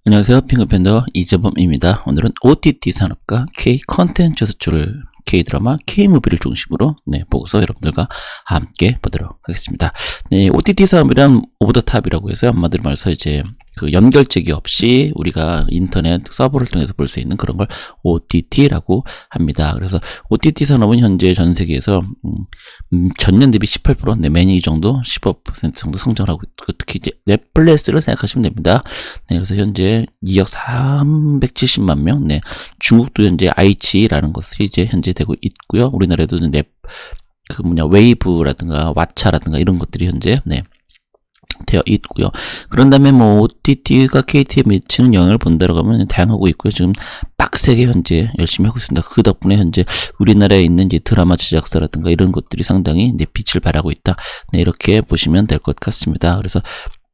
안녕하세요. 핑크팬더 이재범입니다. 오늘은 OTT 산업과 K 컨텐츠 수출을 K-드라마, K-무비를 중심으로 보고서 여러분들과 함께 보도록 하겠습니다. OTT 산업이란 오버 더 탑이라고 해서 한마디로 말해서 이제 그 연결제기 없이 우리가 인터넷 서버를 통해서 볼 수 있는 그런 걸 OTT라고 합니다. 그래서 OTT 산업은 현재 전 세계에서 전년 대비 18% 매년 이 정도 15% 정도 성장을 하고 있고, 특히 이제 넷플릭스를 생각하시면 됩니다. 그래서 현재 2억 370만 명, 중국도 현재 아이치라는 것이 이제 현재 되고 있고요. 우리나라에도 웨이브라든가 왓챠라든가 이런 것들이 현재 되어 있고요. 그런 다음에 OTT가 KT에 미치는 영향을 본다고 하면 다양하고 있고요. 지금 빡세게 현재 열심히 하고 있습니다. 그 덕분에 현재 우리나라에 있는 이제 드라마 제작사라든가 이런 것들이 상당히 이제 빛을 발하고 있다. 이렇게 보시면 될 것 같습니다. 그래서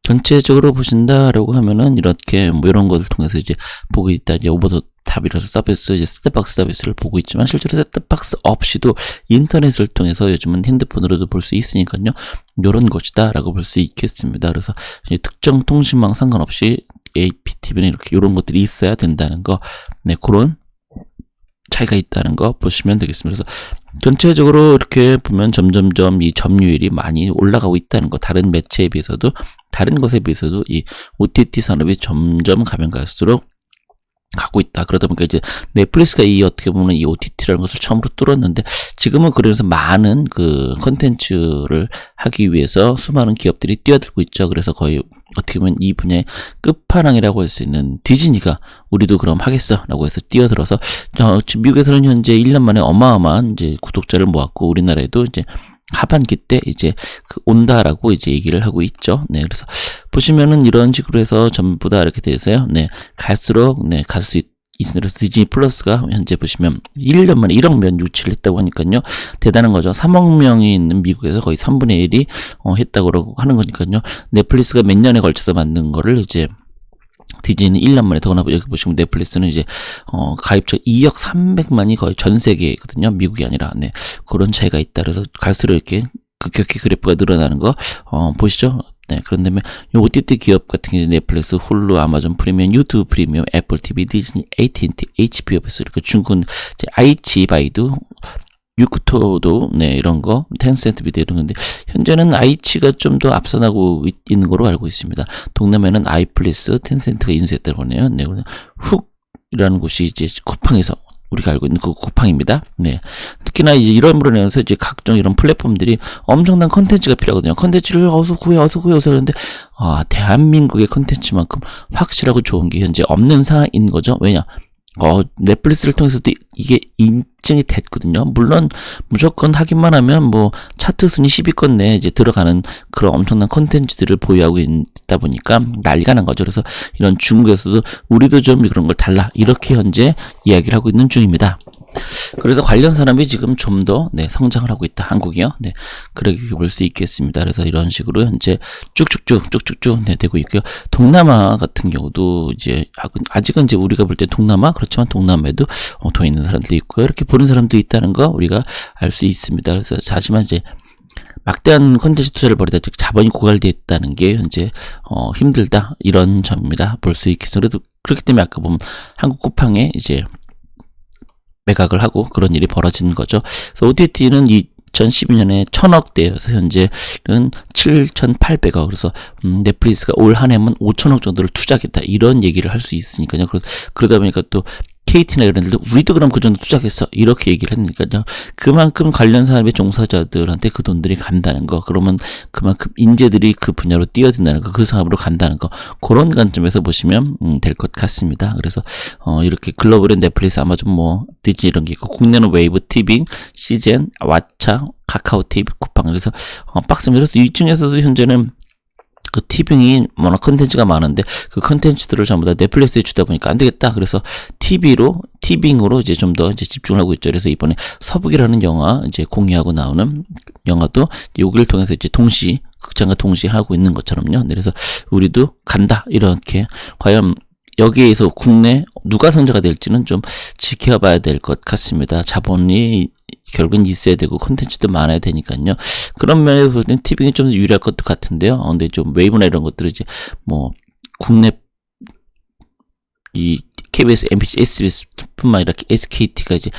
전체적으로 보신다라고 하면은 이렇게 이런 것을 통해서 이제 보고 있다. 이제 오버 더 탑이라서 서비스, 이제 셋톱박스 서비스를 보고 있지만 실제로 셋톱박스 없이도 인터넷을 통해서 요즘은 핸드폰으로도 볼 수 있으니까요. 이런 것이다라고 볼 수 있겠습니다. 그래서 이제 특정 통신망 상관없이 APTV는 이렇게 이런 것들이 있어야 된다는 거, 그런 차이가 있다는 거 보시면 되겠습니다. 그래서 전체적으로 이렇게 보면 점점점 이 점유율이 많이 올라가고 있다는 거, 다른 매체에 비해서도, 다른 것에 비해서도 이 OTT 산업이 점점 가면 갈수록 가고 있다. 그러다 보니까 이제 넷플릭스가 이 어떻게 보면 이 OTT라는 것을 처음으로 뚫었는데, 지금은 그래서 많은 그 컨텐츠를 하기 위해서 수많은 기업들이 뛰어들고 있죠. 그래서 거의 어떻게 보면 이 분야의 끝판왕이라고 할 수 있는 디즈니가 우리도 그럼 하겠어 라고 해서 뛰어들어서 지금 미국에서는 현재 1년 만에 어마어마한 이제 구독자를 모았고, 우리나라에도 이제 하반기 때 이제 온다라고 이제 얘기를 하고 있죠. 그래서 보시면은 이런 식으로 해서 전부 다 이렇게 돼서요. 갈수록 갈 수 있습니다. 그래서 디즈니 플러스가 현재 보시면 1년 만에 1억 명 유치를 했다고 하니까요. 대단한 거죠. 3억 명이 있는 미국에서 거의 3분의 1이 했다고 하는 거니까요. 넷플릭스가 몇 년에 걸쳐서 만든 거를 이제 디즈니는 1년 만에, 더구나 여기 보시면 넷플릭스는 이제 가입자 2억 300만이 거의 전 세계거든요. 미국이 아니라. 그런 차이가 있다. 그래서 갈수록 이렇게 급격히 그래프가 늘어나는 거 보시죠. 그런 다음에 OTT 기업 같은 경우에 넷플릭스, 홀루, 아마존 프리미엄, 유튜브 프리미엄, 애플 TV, 디즈니, AT&T, HBO, 이렇게 중국 이제 아이치, 바이두, 유쿠토도 이런 거, 텐센트 비디오 이런 건데, 현재는 아이치가 좀 더 앞서나고 있는 거로 알고 있습니다. 동남아는 아이플리스, 텐센트가 인수했다고 하네요. 훅이라는 곳이 이제 쿠팡에서 우리가 알고 있는 그 쿠팡입니다. 특히나 이제 이런 면에서 이제 각종 이런 플랫폼들이 엄청난 컨텐츠가 필요하거든요. 컨텐츠를 어서 구해 그러는데, 대한민국의 컨텐츠만큼 확실하고 좋은 게 현재 없는 상황인 거죠. 왜냐? 넷플릭스를 통해서도 이게 인증이 됐거든요. 물론 무조건 하기만 하면 차트 순위 10위권 내에 이제 들어가는 그런 엄청난 콘텐츠들을 보유하고 있다 보니까 난리가 난 거죠. 그래서 이런 중국에서도 우리도 좀 그런 걸 달라, 이렇게 현재 이야기를 하고 있는 중입니다. 그래서 관련 산업이 지금 좀 더 성장을 하고 있다. 한국이요. 그렇게 볼 수 있겠습니다. 그래서 이런 식으로 현재 쭉쭉쭉 되고 있고요. 동남아 같은 경우도 이제 아직은 이제 우리가 볼 때 동남아, 그렇지만 동남아에도 돈 있는 사람들도 있고요. 이렇게 보는 사람도 있다는 거 우리가 알 수 있습니다. 그래서 하지만 이제 막대한 콘텐츠 투자를 벌이다 즉 자본이 고갈되어 있다는 게 현재 힘들다, 이런 점입니다. 볼 수 있겠습니다. 그래도 그렇기 때문에 아까 보면 한국 쿠팡에 이제 매각을 하고 그런 일이 벌어지는 거죠. 그래서 OTT는 2012년에 1000억대여서 현재는 7,800억. 그래서 넷플릭스가 올 한 해면 5천억 정도를 투자하겠다, 이런 얘기를 할 수 있으니까요. 그러다 보니까 또 KT나 이런 데도 우리도 그럼 그 정도 투자하겠어, 이렇게 얘기를 했으니까요. 그만큼 관련 산업의 종사자들한테 그 돈들이 간다는 거, 그러면 그만큼 인재들이 그 분야로 뛰어든다는 거, 그 사업으로 간다는 거, 그런 관점에서 보시면 될 것 같습니다. 그래서 이렇게 글로벌은 넷플릭스, 아마존, 디즈니 이런 게 있고, 국내는 웨이브, 티빙, 시젠, 왓챠, 카카오 TV, 쿠팡. 그래서 빡습니다. 그래서 이 중에서도 현재는 그 티빙이 워낙 컨텐츠가 많은데 그 컨텐츠들을 전부 다 넷플릭스에 주다 보니까 안 되겠다. 그래서 티빙으로 이제 좀 더 이제 집중을 하고 있죠. 그래서 이번에 서북이라는 영화 이제 공유하고 나오는 영화도 여기를 통해서 이제 극장과 동시에 하고 있는 것처럼요. 그래서 우리도 간다, 이렇게. 과연 여기에서 국내 누가 성자가 될지는 좀 지켜봐야 될 것 같습니다. 자본이 결국은 있어야 되고 콘텐츠도 많아야 되니까요. 그런 면에서 볼 때는 티빙이 좀 유리할 것도 같은데요. 근데 좀 웨이브나 이런 것들은 이제 국내 KBS, MBC, SBS뿐만 아니라 SKT가 이제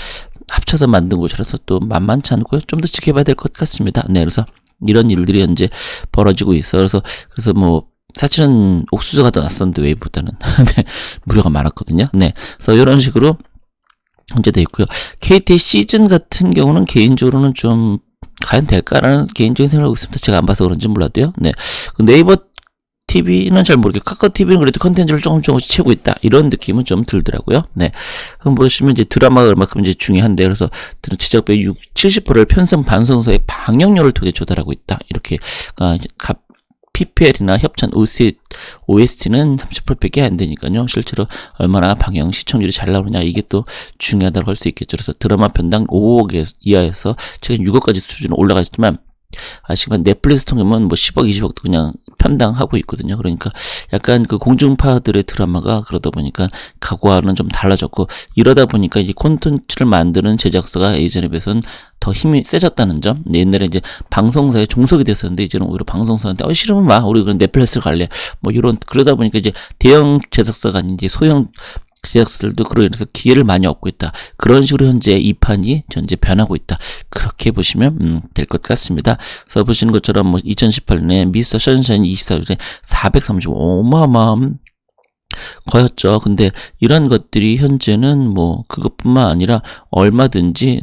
합쳐서 만든 곳이라서 또 만만치 않고요. 좀 더 지켜봐야 될 것 같습니다. 네, 그래서 이런 일들이 현재 벌어지고 있어. 그래서 뭐 사실은 옥수수가 더 낫었는데 웨이보다는 네, 무료가 많았거든요. 네, 그래서 이런 식으로 현재 돼 있고요. KT의 시즌 같은 경우는 개인적으로는 좀 과연 될까라는 개인적인 생각을 하고 있습니다. 제가 안 봐서 그런지 몰라도요. 네, 네이버 TV는 잘 모르겠고 카카오 TV는 그래도 컨텐츠를 조금씩 채우고 있다 이런 느낌은 좀 들더라고요. 네, 그럼 보시면 이제 드라마가 얼마큼 이제 중요한데 그래서 제작비의 70%를 편성 방송사의 방영료를 통해 조달하고 있다 이렇게 PPL이나 협찬 OST는 30%밖에 안 되니까요. 실제로 얼마나 방영 시청률이 잘 나오느냐 이게 또 중요하다고 할 수 있겠죠. 그래서 드라마 편당 5억 이하에서 최근 6억까지 수준으로 올라갔지만 아시지만 넷플릭스 통해면 뭐 10억, 20억도 그냥 편당하고 있거든요. 그러니까 약간 그 공중파들의 드라마가 그러다 보니까 각오와는 좀 달라졌고 이러다 보니까 이제 콘텐츠를 만드는 제작사가 예전에 비해서는 더 힘이 세졌다는 점. 옛날에 이제 방송사에 종속이 됐었는데 이제는 오히려 방송사한테 싫으면 마 우리 그럼 넷플릭스 갈래 뭐 이런 그러다 보니까 이제 대형 제작사가 아닌 이제 소형 제작사들도 그로 인해서 기회를 많이 얻고 있다. 그런 식으로 현재 이 판이 현재 변하고 있다. 그렇게 보시면 될 것 같습니다. 그래서 보시는 것처럼 뭐 2018년에 미스터 션샤인 24일에 435 어마어마한 거였죠. 근데 이런 것들이 현재는 뭐 그것뿐만 아니라 얼마든지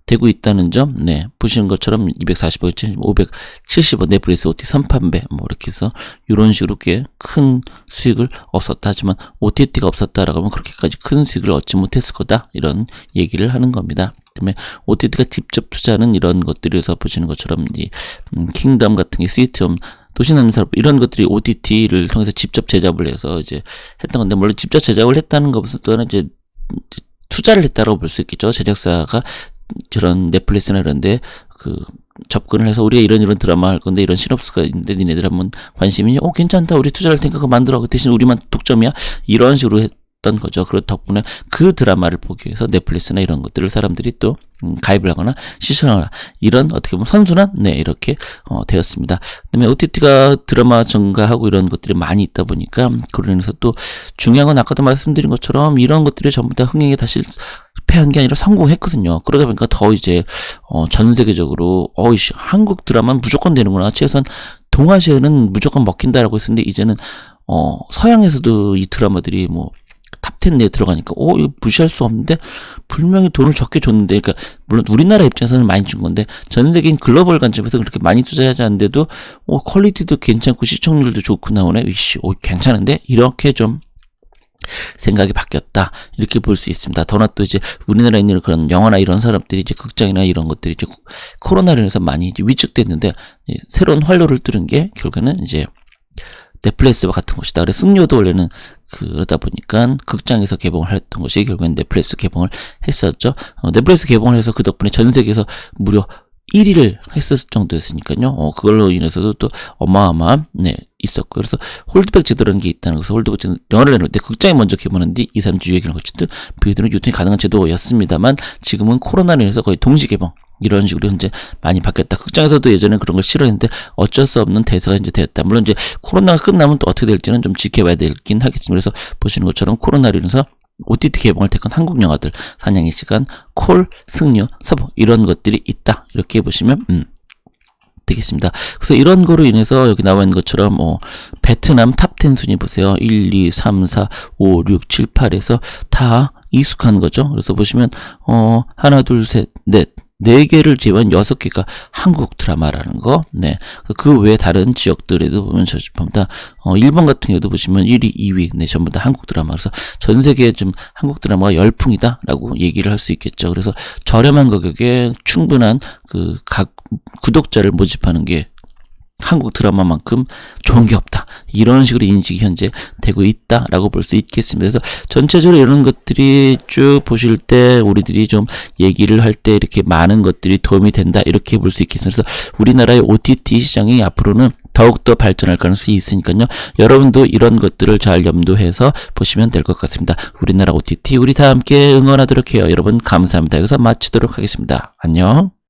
되고 있다는 점, 네, 보시는 것처럼 245, 575 넷플릭스 OT 선판배, 뭐 이렇게 해서 이런 식으로 꽤 큰 수익을 얻었다. 하지만 OTT가 없었다라고 하면 그렇게까지 큰 수익을 얻지 못했을 거다. 이런 얘기를 하는 겁니다. 그다음에 OTT가 직접 투자하는 이런 것들에서 보시는 것처럼 이 킹덤 같은 게 시티홈 도시남사업 이런 것들이 OTT를 통해서 직접 제작을 해서 이제 했던 건데 물론 직접 제작을 했다는 것은 또는 이제 투자를 했다라고 볼 수 있겠죠. 제작사가 저런 넷플릭스나 이런데 접근을 해서 우리가 이런 드라마 할 건데 이런 시놉스가 있는데 니네들 한번 관심이 괜찮다 우리 투자할 테니까 그거 만들어 그 대신 우리만 독점이야 이런 식으로 했던 거죠. 그런 덕분에 그 드라마를 보기 위해서 넷플릭스나 이런 것들을 사람들이 또 가입을 하거나 시청하거나 이런 어떻게 보면 선순환 네 이렇게 되었습니다. 그다음에 OTT가 드라마 증가하고 이런 것들이 많이 있다 보니까 그로 인해서 또 중요한 건 아까도 말씀드린 것처럼 이런 것들이 전부 다 흥행에 다시 패한 게 아니라 성공했거든요. 그러다 보니까 더 이제 전 세계적으로 한국 드라마는 무조건 되는구나. 최소한 동아시아는 무조건 먹힌다라고 했었는데 이제는 서양에서도 이 드라마들이 뭐 탑10 내에 들어가니까 이거 무시할 수 없는데 분명히 돈을 적게 줬는데 그러니까 물론 우리나라 입장에서는 많이 준 건데 전 세계인 글로벌 관점에서 그렇게 많이 투자하지 않는데도 퀄리티도 괜찮고 시청률도 좋고 나오네. 괜찮은데 이렇게 좀 생각이 바뀌었다 이렇게 볼 수 있습니다. 더나 또 이제 우리나라에 있는 그런 영화나 이런 사람들이 이제 극장이나 이런 것들이 이제 코로나로 인해서 많이 이제 위축됐는데 새로운 활로를 뚫은 게 결국에는 이제 넷플릭스와 같은 것이다. 그래서 승려도 원래는 그러다 보니까 극장에서 개봉을 했던 것이 결국엔 넷플릭스 개봉을 했었죠. 넷플릭스 개봉을 해서 그 덕분에 전 세계에서 무려 1위를 했을 정도였으니까요. 그걸로 인해서도 또 어마어마한 있었고요. 그래서 홀드백 제도라는 게 있다는 것은 홀드백 제도 영화를 내놓을 때 극장이 먼저 개봉하는 뒤 2, 3주 유예기간 거치듯 비교되는 유통이 가능한 제도였습니다만 지금은 코로나로 인해서 거의 동시 개봉 이런 식으로 현재 많이 바뀌었다. 극장에서도 예전에 그런 걸 싫어했는데 어쩔 수 없는 대세가 이제 됐다. 물론 이제 코로나가 끝나면 또 어떻게 될지는 좀 지켜봐야 되긴 하겠지만 그래서 보시는 것처럼 코로나로 인해서 OTT 개봉을 택한 한국 영화들 사냥의 시간, 콜, 승려, 서부 이런 것들이 있다. 이렇게 보시면 되겠습니다. 그래서 이런 거로 인해서 여기 나와 있는 것처럼 베트남 탑10 순위 보세요. 1, 2, 3, 4, 5, 6, 7, 8에서 다 익숙한 거죠. 그래서 보시면 하나, 둘, 셋, 넷 4개를 제외한 6개가 한국 드라마라는 거. 네. 그 외에 다른 지역들에도 보면 전부 다 일본 같은 경우도 보시면 1위, 2위 네, 전부 다 한국 드라마. 그래서 전 세계에 좀 한국 드라마가 열풍이다라고 얘기를 할 수 있겠죠. 그래서 저렴한 가격에 충분한 각 구독자를 모집하는 게 한국 드라마만큼 좋은 게 없다. 이런 식으로 인식이 현재 되고 있다라고 볼 수 있겠습니다. 그래서 전체적으로 이런 것들이 쭉 보실 때 우리들이 좀 얘기를 할 때 이렇게 많은 것들이 도움이 된다. 이렇게 볼 수 있겠습니다. 그래서 우리나라의 OTT 시장이 앞으로는 더욱더 발전할 가능성이 있으니까요. 여러분도 이런 것들을 잘 염두해서 보시면 될 것 같습니다. 우리나라 OTT 우리 다 함께 응원하도록 해요. 여러분 감사합니다. 여기서 마치도록 하겠습니다. 안녕.